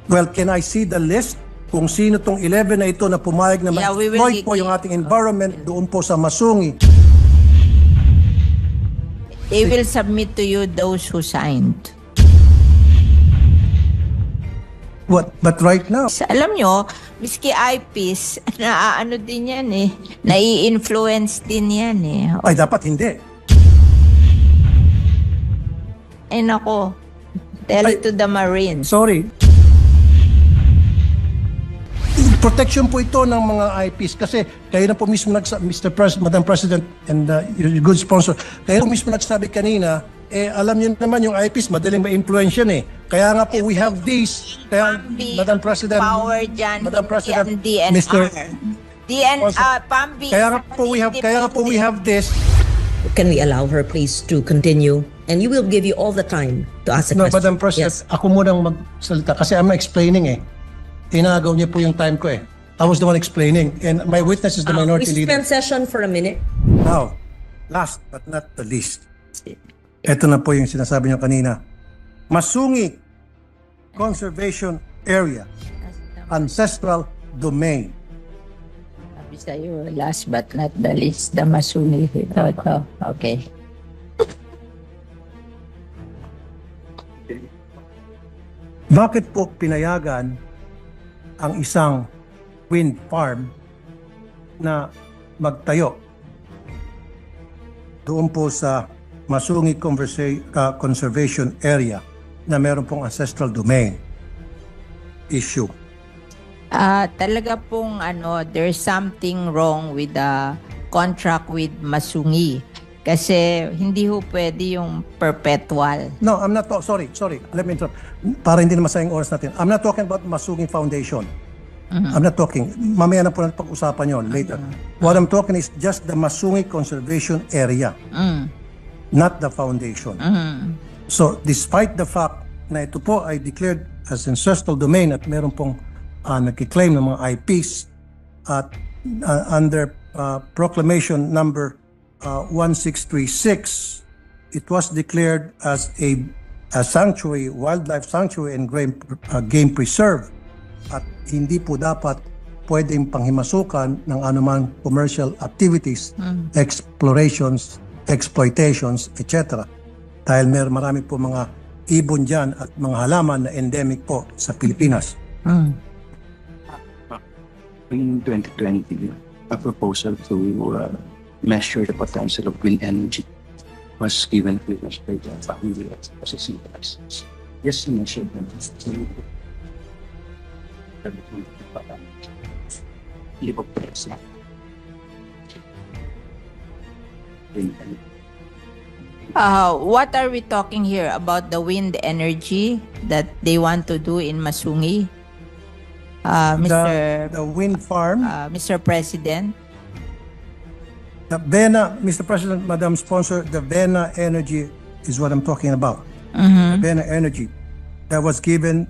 Well, can I see the list kung sino tong 11 na ito na pumayag na Yeah, we will ma-exploit po yung ating environment doon po sa Masungi? They will submit to you those who signed. What? But right now, Alam nyo, miski eyepiece, ano din yan eh. Nai-influence din yan eh. ay dapat hindi. Ay nako, tell it to the Marines. Sorry. Protection po ito ng mga IPs kasi kayo na po mismo Madam President and your good sponsor, kayo po mismo nagsabi kanina, alam niyo naman yung IPs madaling ma-influence yan eh. Kaya nga po we have this, kaya Madam President, Power dyan, Madam President, DNR. Mr. Pambi. Kaya nga po we have this. Can we allow her please to continue? And you will give you all the time to ask a No, question. Madam President, Yes. ako munang magsalita kasi I'm explaining eh. Inagaw niya po yung time ko eh. I was the one explaining and my witness is the We minority leader. suspend session for a minute. Now, last but not the least, ito na po yung sinasabi niyo kanina. Masungi Conservation Area, Ancestral Domain. Sabi sa'yo, last but not the least, the Masungi. Ito. Okay. Bakit po pinayagan ang isang wind farm na magtayo doon po sa Masungi Conservation Area na meron pong ancestral domain issue? Talaga pong there's something wrong with the contract with Masungi. Kasi hindi ho pwede yung perpetual. No, I'm not sorry. Let me interrupt. Para hindi na masayang oras natin. I'm not talking about Masungi Foundation. I'm not talking. Mamaya na po natin pag-usapan yun later. What I'm talking is just the Masungi Conservation Area. Not the foundation. So, despite the fact na ito po ay declared as ancestral domain at meron pong nagkiklaim ng mga IPs at under proclamation number 1636, it was declared as a sanctuary, wildlife sanctuary and game preserve at hindi po dapat pwedeng panghimasukan ng anumang commercial activities, explorations, exploitations, etc. Dahil marami po mga ibon dyan at mga halaman na endemic po sa Pilipinas. In 2020, a proposal to measure the potential of wind energy was given to us by the family processing license. Yes, measure them. What are we talking here about the wind energy that they want to do in Masungi? The wind farm, Mr. President? the Vena, Mr. President, Madam Sponsor, the Vena Energy is what I'm talking about. The Vena Energy that was given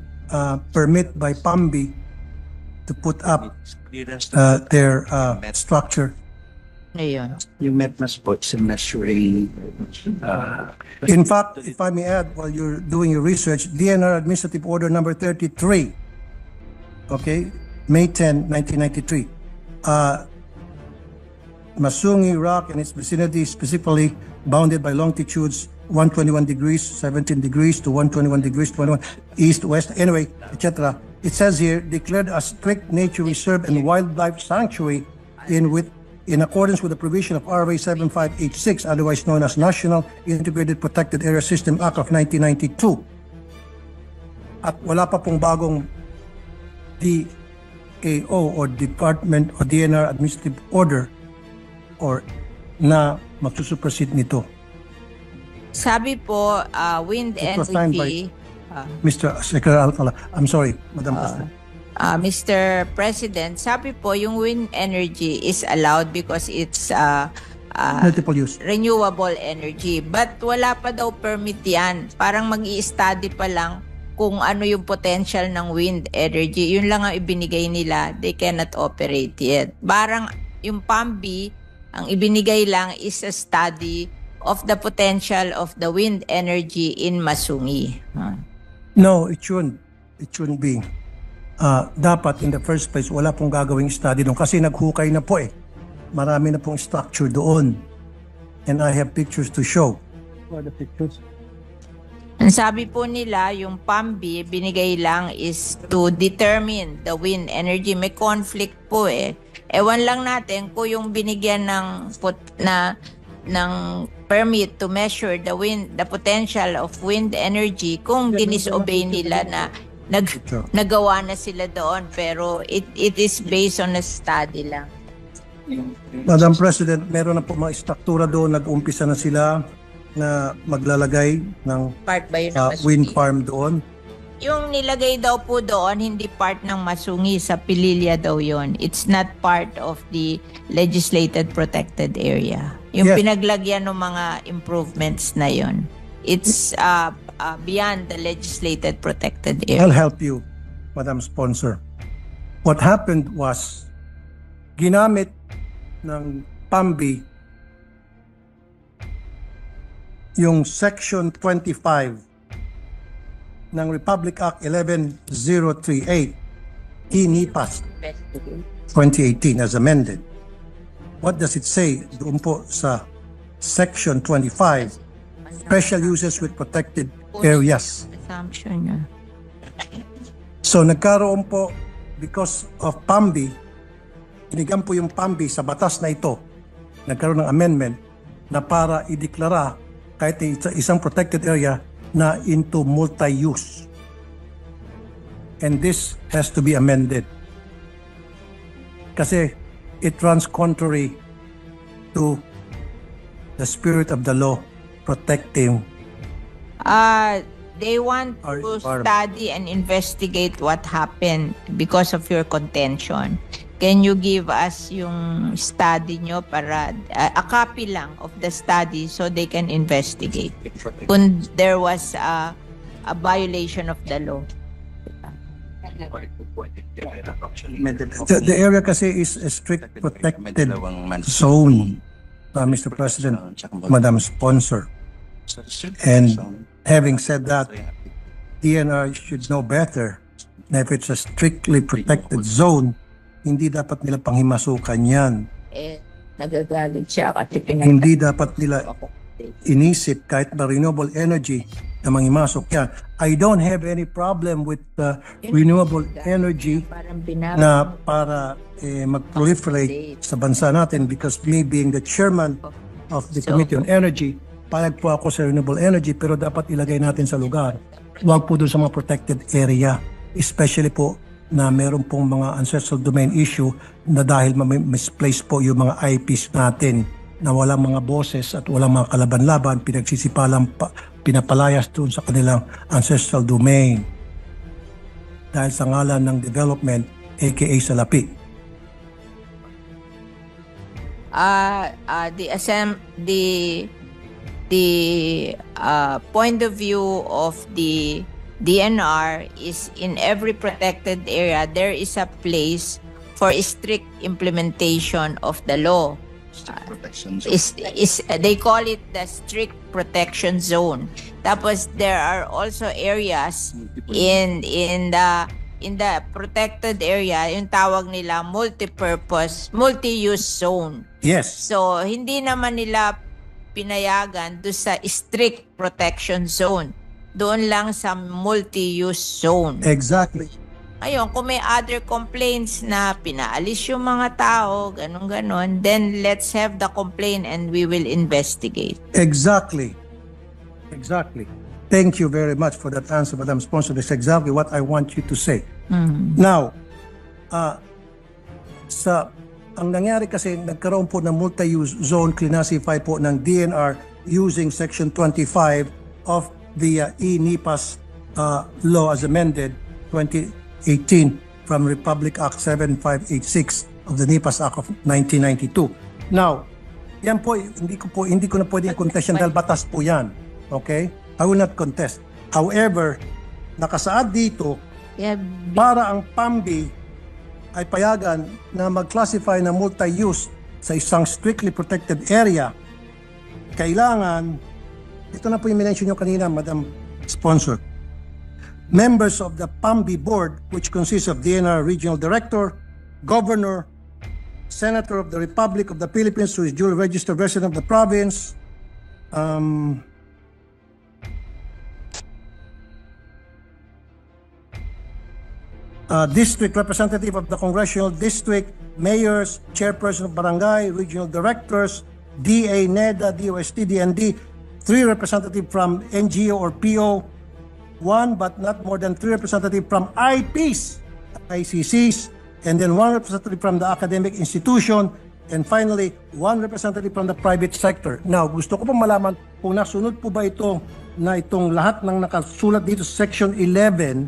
permit by PAMBI to put up their structure. Ayun. You met mas po sa measuring In fact, if I may add, while you're doing your research, DNR Administrative Order number 33, okay, May 10, 1993. Masungi Rock and its vicinity specifically bounded by longitudes 121 degrees, 17 degrees to 121 degrees, 21 east, west, anyway, etc. It says here, declared a strict nature reserve and wildlife sanctuary in accordance with the provision of RA 7586, otherwise known as National Integrated Protected Area System Act of 1992. At wala pa pong bagong DAO or Department or DNR Administrative Order or na magsusupersede nito. Sabi po, wind It was signed energy. Mr. Secretary Alcala. I'm sorry, Madam President. Mr. President, sabi po yung wind energy is allowed because it's Multiple use. renewable energy. But wala pa daw permit yan. Parang mag-i-study pa lang kung ano yung potential ng wind energy. Yun lang ang ibinigay nila. They cannot operate yet. Parang yung PAMBI, ang ibinigay lang is a study of the potential of the wind energy in Masungi. No, it shouldn't. It shouldn't be. dapat in the first place wala pong gagawing study doon kasi naghukay na po eh. Marami na pong structure doon. And I have pictures to show. What are the pictures? Ang sabi po nila, yung PAMBI, binigay lang is to determine the wind energy. May conflict po eh. Ewan lang natin kung yung binigyan ng permit to measure the potential of wind energy, kung dinisobey nila na nagawa na sila doon. Pero it is based on a study lang. Madam President, meron na po mga struktura doon. Nag-umpisa na sila na maglalagay ng Part ba yun ng wind Masungi? farm doon. Yung nilagay daw po doon, hindi part ng Masungi, sa Pililya daw yon. It's not part of the legislated protected area. Yung Yes. pinaglagyan ng mga improvements na yon. It's beyond the legislated protected I'll area. help you, Madam Sponsor. What happened was, ginamit ng PAMBI yung Section 25 ng Republic Act 11038 INIPAS 2018 as amended. What does it say doon po sa Section 25? Special uses with protected areas. Assumption yun. So nagkaroon po, because of PAMBI, binigyan po yung PAMBI sa batas na ito, nagkaroon ng amendment na para ideklara kahit isang protected area na into multi-use. And this has to be amended. Kasi it runs contrary to the spirit of the law protecting. They want Our to environment. study and investigate what happened because of your contention. Can you give us yung study nyo para a copy lang of the study so they can investigate kung there was a violation of the law? The area kasi is a strict protected zone, Mr. President, Madam Sponsor. And having said that, DNR should know better na if it's a strictly protected zone, hindi dapat nila panghimasukan yan. Nagagalit siya kasi Hindi dapat nila inisip kahit na renewable energy na manghimasok yan. I don't have any problem with renewable energy na para mag-proliferate sa bansa natin because me being the chairman of the Committee on Energy, payag po ako sa renewable energy pero dapat ilagay natin sa lugar. Huwag po doon sa mga protected area, especially po na meron pong mga ancestral domain issue na dahil misplaced po yung mga IPs natin na walang mga boses at walang mga kalaban-laban, pinagsisipalang pinapalayas doon sa kanilang ancestral domain dahil sa ngalan ng development aka salapi. The point of view of the DNR is in every protected area there is a place for strict implementation of the law. They call it the strict protection zone. Tapos there are also areas in the protected area, yung tawag nila multi-purpose, multi-use zone. Yes. So hindi naman nila pinayagan do sa strict protection zone. Doon lang sa multi-use zone. Exactly. Ayun, kung may other complaints na pinaalis yung mga tao, ganun-ganon, then let's have the complaint and we will investigate. Exactly. Exactly. Thank you very much for that answer, Madam Sponsor. That's exactly what I want you to say. Now, ang nangyari kasi, nagkaroon po ng multi-use zone, classify po ng DNR using Section 25 of the INIPAS law as amended 2018 from Republic Act 7586 of the NIPAS Act of 1992. Now, yan po, hindi ko na pwedeng contest yan dahil batas po yan. Okay? I will not contest. However, nakasaad dito, para ang PAMBI ay payagan na mag-classify na multi-use sa isang strictly protected area, kailangan, ito na po yung minention nyo kanina, Madam Sponsor, members of the PAMBI board, which consists of DNR Regional Director, Governor, Senator of the Republic of the Philippines who is duly registered resident of the province, district representative of the congressional district, mayors, chairperson of barangay, regional directors, DA, NEDA, DOST, DND, 3 representative from NGO or PO, 1 but not more than 3 representative from IPs, ICCs, and then 1 representative from the academic institution, and finally, 1 representative from the private sector. Now, gusto ko pong malaman kung nasunod po ba ito na itong lahat ng nakasulat dito sa Section 11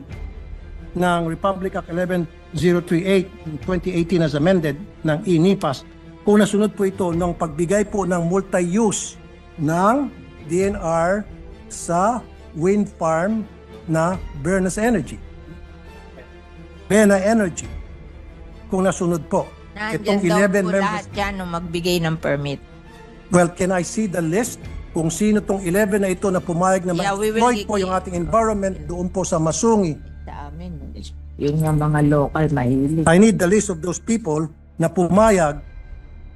ng Republic Act 11038 2018 as amended ng INIPAS, kung nasunod po ito ng pagbigay po ng multi-use ng DNR sa wind farm na Bernas Energy. Bena Energy. Kung nasunod po. Nandiyan daw po lahat yan nung magbigay ng permit. Well, can I see the list kung sino tong 11 na ito na pumayag na ma-exploit po yung ating environment doon po sa Masungi? Sa amin, yun yung mga local mahilig. I need the list of those people na pumayag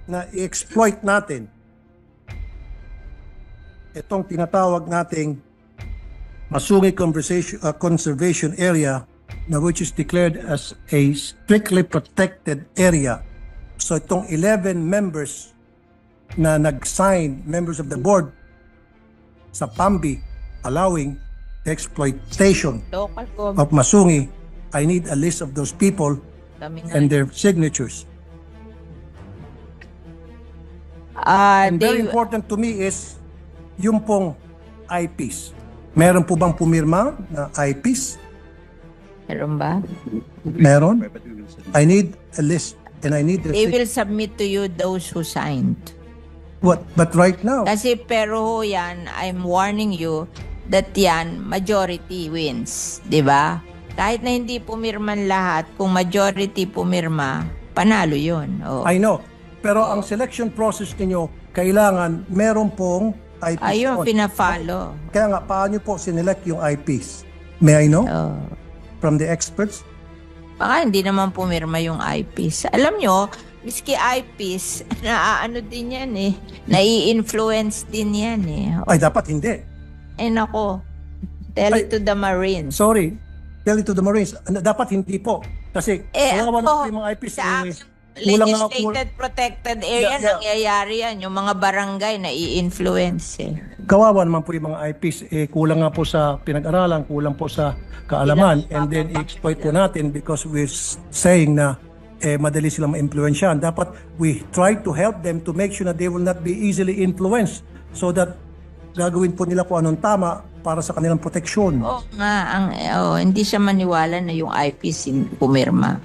na i-exploit natin itong tinatawag nating Masungi Conservation Area na which is declared as a strictly protected area. So itong 11 members na nag-sign, members of the board sa PAMBI allowing exploitation of Masungi, I need a list of those people and their signatures. And very important to me is yung pong IPs. Meron po bang pumirma na IPs? Meron ba? Meron. I need a list and I need the They will submit to you those who signed. What? But right now, Kasi pero ho yan, I'm warning you that yan, majority wins. Di ba? Kahit na hindi pumirman lahat, kung majority pumirma, panalo yun. Oh. I know. Pero ang selection process niyo kailangan meron pong IPs. Ayun, on. pinafollow. Kaya nga, paano po sinelect yung IPs? May I know? Oh. From the experts? Baka hindi naman pumirma yung eyepiece. Alam nyo, miski eyepiece, ano din yan eh. Nai-influence din yan eh. Ay, dapat hindi. Eh nako, tell it to the Marines. Sorry. Tell it to the Marines. Dapat hindi po. Kasi, kawawa na po yung mga IPs. Sa legislated protected area, nangyayari yan. Yung mga barangay na i-influence eh. Kawawa naman po yung mga IPs. Kulang nga po sa pinag-aralan, kulang po sa kaalaman, and then i-exploit po natin because we're saying na madali silang ma-influensyahan. Dapat we try to help them to make sure that they will not be easily influenced so that gagawin po nila kung anong tama para sa kanilang proteksyon. Oo nga, hindi siya maniwala na yung IPs pumirma.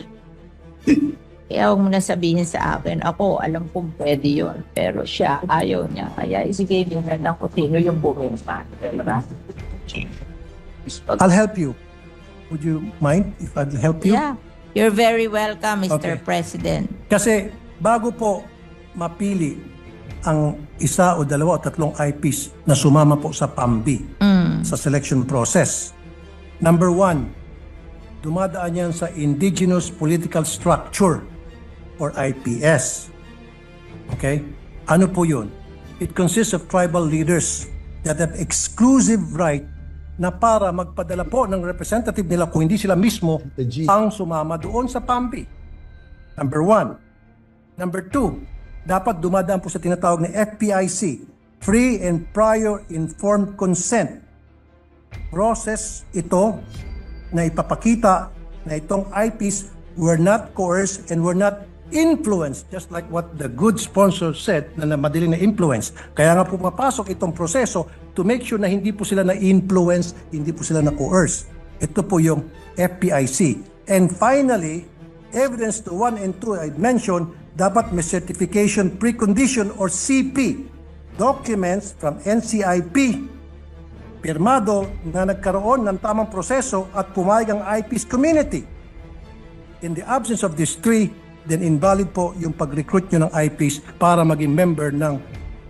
Kaya huwag mo na sabihin sa akin, ako alam kong pwede yun, pero siya ayaw niya. Kaya isigay niya na lang kung sino yung pumirma. Diba? I'll help you. Would you mind if I'll help you? Yeah. You're very welcome, Mr. Okay. President. Kasi bago po mapili ang isa o dalawa o tatlong IPs na sumama po sa PAMBI sa selection process. Number 1, dumadaan yan sa Indigenous Political Structure or IPS. Okay? Ano po yun? It consists of tribal leaders that have exclusive right na para magpadala po ng representative nila kung hindi sila mismo ang sumama doon sa PAMBI. Number 1. Number 2, dapat dumadaan po sa tinatawag na FPIC, Free and Prior Informed Consent. Process ito na ipapakita na itong IPs were not coerced and were not influenced, just like what the good sponsor said na madaling na influence. Kaya nga pumapasok itong proseso to make sure na hindi po sila na-influence, hindi po sila na-coerce. Ito po yung FPIC. And finally, evidence to 1 and 2 I mentioned, dapat may certification precondition or CP. Documents from NCIP, pirmado na nagkaroon ng tamang proseso at pumayag ang IPs community. In the absence of these 3, then invalid po yung pag-recruit nyo ng IPs para maging member ng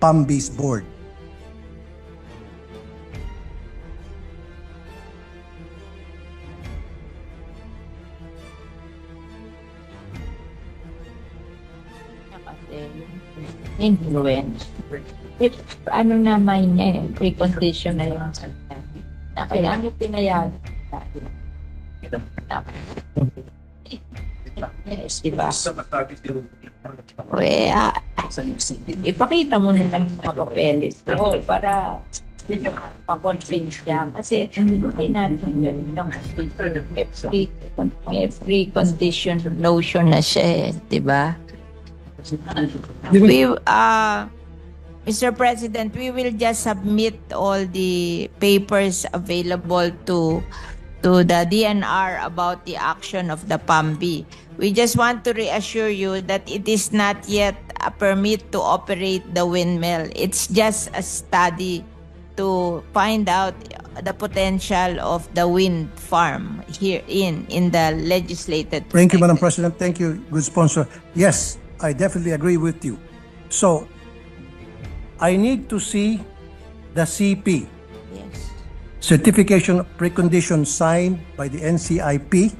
PAMBI's board. influence. If ano naman niya, precondition na yun. Na kailangan yung pinayag. Yes, diba? Ipakita mo na lang mga papeles para pa-convince siya. Kasi hindi natin yun yung free condition notion na siya diba? Mr. President, we will just submit all the papers available to the DNR about the action of the PAMB. We just want to reassure you that it is not yet a permit to operate the windmill. It's just a study to find out the potential of the wind farm here in the legislated. Thank you, Madam President. Thank you, good sponsor. Yes, I definitely agree with you. So, I need to see the CP, Yes. Certification of Precondition signed by the NCIP.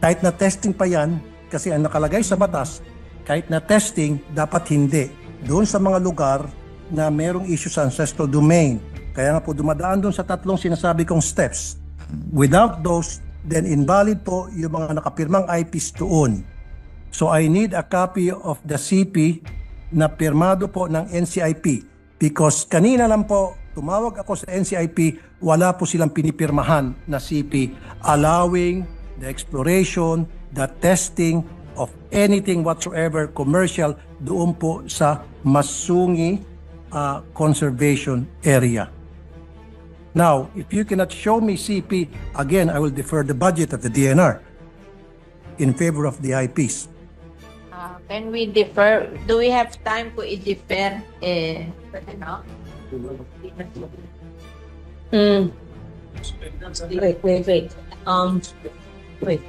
Kahit na testing pa yan, kasi ang nakalagay sa batas, kahit na testing, dapat hindi. Doon sa mga lugar na merong issue sa ancestral domain. Kaya nga po dumadaan doon sa tatlong sinasabi kong steps. Without those, then invalid po yung mga nakapirmang IPs doon. So I need a copy of the CP na pirmado po ng NCIP because kanina lang po tumawag ako sa NCIP, wala po silang pinipirmahan na CP allowing the exploration, the testing of anything whatsoever commercial doon po sa Masungi conservation area. Now, if you cannot show me CP, again, I will defer the budget of the DNR in favor of the IPs. Can we defer? Do we have time to i-defer? Wait.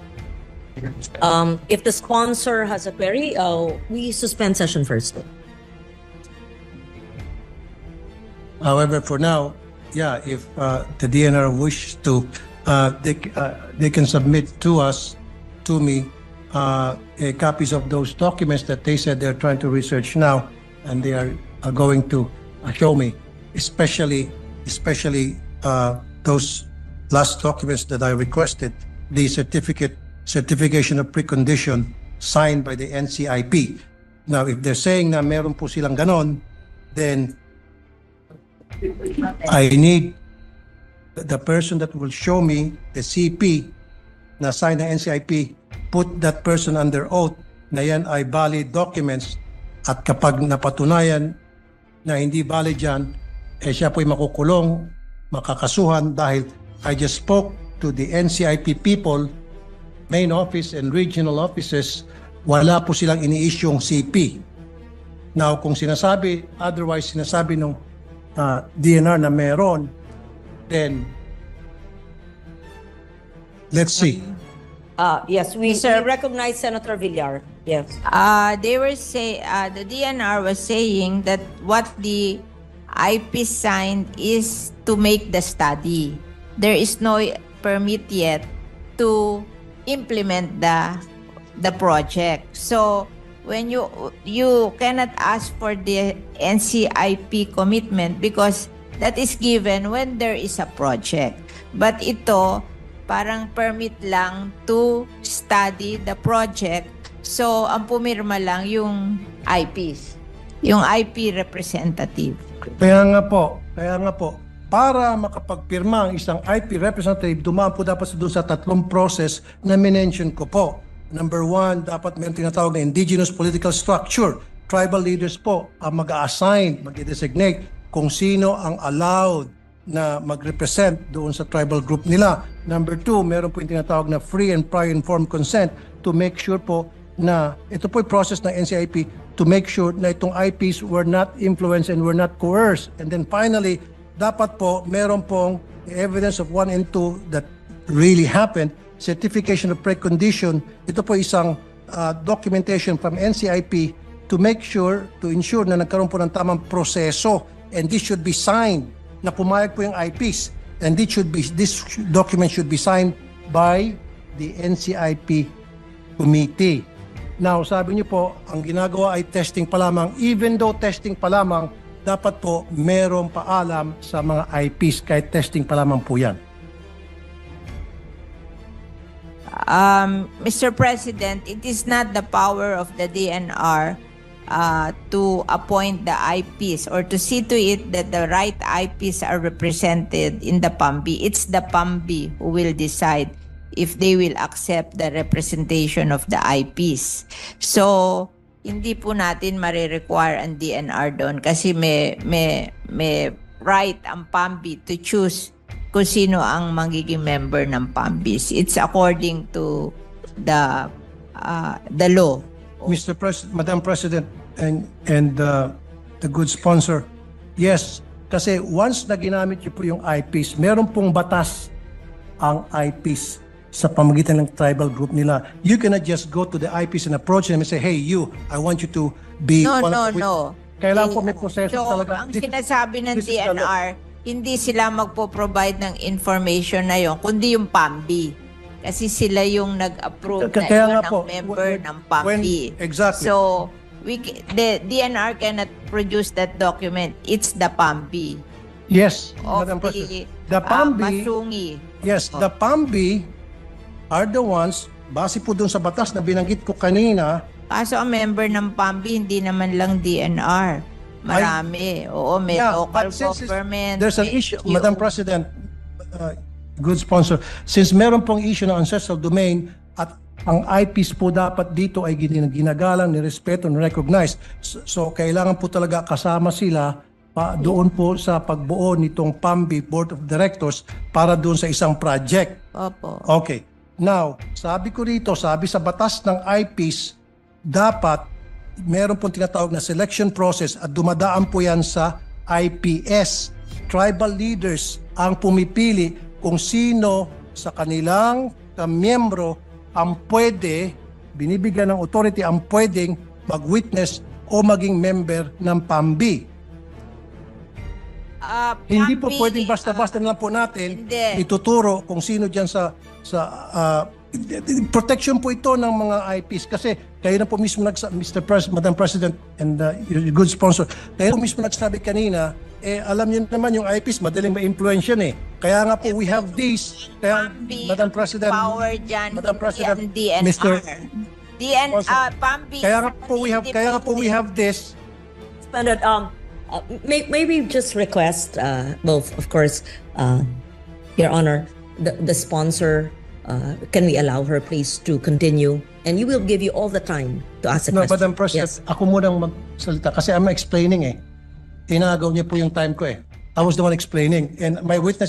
If the sponsor has a query, we suspend session first. However, for now, yeah, if the DNR wish to, they can submit to me, copies of those documents that they said they're trying to research now, and they are going to show me, especially those last documents that I requested, the certification of precondition signed by the NCIP. Now, if they're saying na meron po silang ganon, then I need the person that will show me the CP na signed ng NCIP, put that person under oath na yan ay valid documents, at kapag napatunayan na hindi valid yan, siya po'y makukulong, makakasuhan dahil I just spoke to the NCIP people, main office and regional offices, wala po silang ini-issue yung CP. Now, kung sinasabi, otherwise sinasabi ng DNR na meron, then let's see. Yes, we recognize Senator Villar. Yes. They were the DNR was saying that what the IP signed is to make the study. There is no permit yet to implement the project. So when you cannot ask for the NCIP commitment because that is given when there is a project. But ito parang permit lang to study the project. So, ang pumirma lang yung IPs, yung IP representative. Kaya nga po, para makapagpirma ang isang IP representative, dumaan po dapat doon sa tatlong process na minention ko po. Number one, dapat may tinatawag na indigenous political structure. Tribal leaders po ang mag-assign, mag-designate kung sino ang allowed na mag-represent doon sa tribal group nila. Number two, meron po yung tinatawag na free and prior informed consent to make sure po na ito po yung process ng NCIP to make sure na itong IPs were not influenced and were not coerced. And then finally, dapat po meron pong evidence of 1 and 2 that really happened, certification of precondition. Ito po isang documentation from NCIP to make sure, to ensure na nagkaroon po ng tamang proseso, and this should be signed na pumayag po yung IPs, and this document should be signed by the NCIP committee. Now, sabi niyo po, ang ginagawa ay testing pa lamang. Even though testing pa lamang, dapat po merong paalam sa mga IPs kahit testing pa lamang po yan. Mr. President, it is not the power of the DNR to appoint the IPs or to see to it that the right IPs are represented in the PAMBI. It's the PAMBI who will decide if they will accept the representation of the IPs. So, hindi po natin marirequire ang DNR doon kasi may right ang PAMBI to choose kung sino ang magiging member ng PAMBIs. It's according to the law. Madam President and the good sponsor, yes, kasi once na ginamit niyo po yung IPs, meron pong batas ang IPs sa pamagitan ng tribal group nila. You cannot just go to the IPs and approach them and say, hey, you, I want you to be... No. Kailangan po may proseso So, talaga. ang sinasabi ng this is the law. DNR, hindi sila magpo-provide ng information na yon, kundi yung PAMBI. Kasi sila yung nag-approve na Kaya yun nga ang po, member ng PAMBI. Exactly. So, the DNR cannot produce that document. It's the PAMBI. Yes, Of Madam the President. The PAMBI, Masungi. yes, the PAMBI are the ones, base po dun sa batas na binanggit ko kanina, Kaso ang member ng PAMBI, hindi naman lang DNR. Marami. Oo, may Yeah, local but since government. there's an may issue, NGO. Madam President, good sponsor, since meron pong issue ng ancestral domain at ang IPs po dapat dito ay ginagalang, nirespeto, recognize. So, kailangan po talaga kasama sila doon po sa pagbuo nitong PAMBI Board of Directors para doon sa isang project. Opo. Okay. Now, sabi ko rito, sabi sa batas ng IPs, dapat meron pong tinatawag na selection process at dumadaan po yan sa IPS. Tribal leaders ang pumipili kung sino sa kanilang miyembro ang pwede, binibigyan ng authority ang pwedeng mag-witness o maging member ng PAMBI. Hindi po PAMBI, pwedeng basta-basta na lang po natin hindi. ituturo kung sino dyan sa protection po ito ng mga IPs kasi kayo na po mismo Madam President and your good sponsor, kayo po mismo nagsabi kanina, alam niyo naman yung IPs madaling ma-influence yan Kaya nga po we have this, kaya PAMBI, Madam President, power dyan, Madam President, DNR. Mr. PAMBI. Kaya nga po we have this. But, may we just request, both, of course, Your Honor, the sponsor, can we allow her please to continue? And you will give you all the time to ask the No, question. Madam President, Yes. ako munang magsalita kasi I'm explaining Tinagaw niya po yung time ko I was the one explaining and my witness